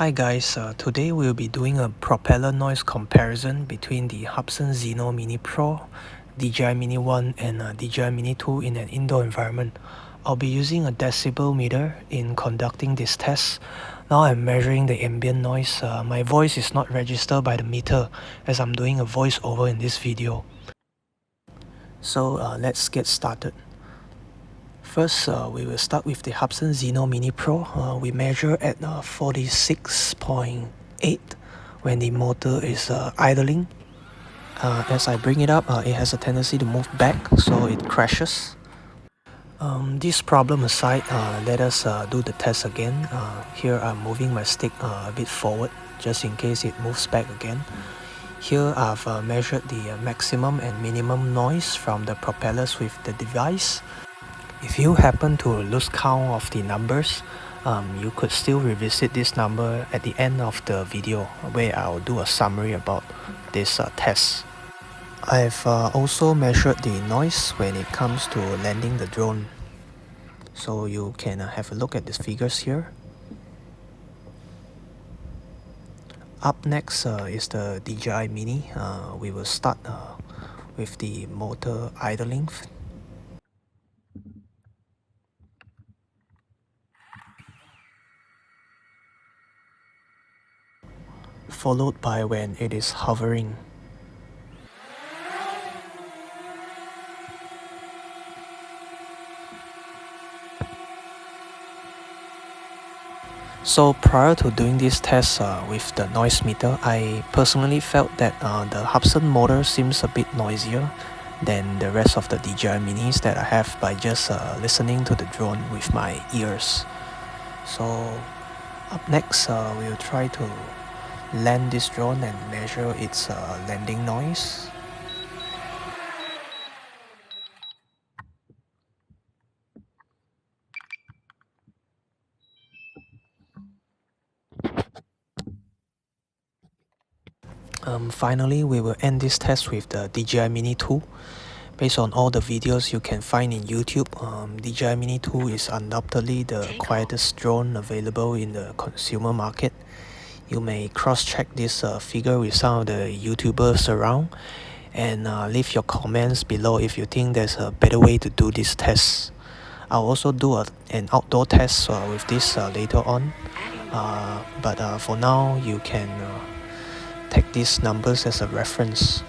Hi guys, today we'll be doing a propeller noise comparison between the Hubsan Zino Mini Pro, Dji Mini 1 and Dji Mini 2 in an indoor environment. I'll be using a decibel meter in conducting this test. Now I'm measuring the ambient noise. My voice is not registered by the meter as I'm doing a voiceover in this video. So let's get started. First, we will start with the Hubsan Zino Mini Pro. We measure at 46.8 when the motor is idling. As I bring it up, it has a tendency to move back, so it crashes. This problem aside, let us do the test again. Here I'm moving my stick a bit forward just in case it moves back again. Here I've measured the maximum and minimum noise from the propellers with the device. If you happen to lose count of the numbers, you could still revisit this number at the end of the video where I'll do a summary about this test. I've also measured the noise when it comes to landing the drone. So you can have a look at the figures here. Up next is the Dji Mini. We will start with the motor idling. Followed by when it is hovering. So prior to doing this test with the noise meter, I personally felt that the Hubsan motor seems a bit noisier than the rest of the Dji Minis that I have by just listening to the drone with my ears. So up next, we'll try to land this drone and measure its landing noise. Finally, we will end this test with the Dji Mini 2. Based on all the videos you can find in YouTube, Dji Mini 2 is undoubtedly the quietest drone available in the consumer market. You may cross-check this figure with some of the YouTubers around and leave your comments below if you think there's a better way to do this test. I'll also do an outdoor test with this later on, but for now you can take these numbers as a reference.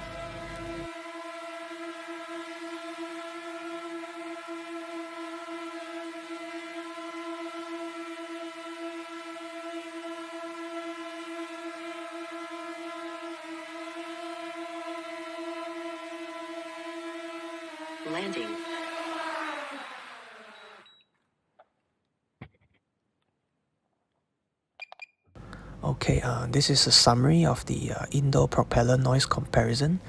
Landing. Okay, this is a summary of the indoor propeller noise comparison.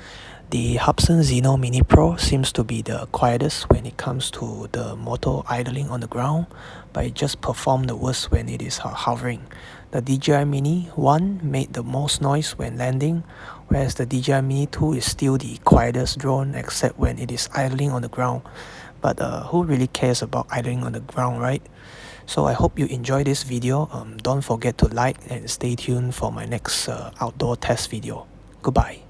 The Hubsan Zino Mini Pro seems to be the quietest when it comes to the motor idling on the ground, but it just performed the worst when it is hovering. The Dji Mini 1 made the most noise when landing, whereas the Dji Mini 2 is still the quietest drone except when it is idling on the ground. But who really cares about idling on the ground, right? So I hope you enjoy this video. Don't forget to like and stay tuned for my next outdoor test video. Goodbye.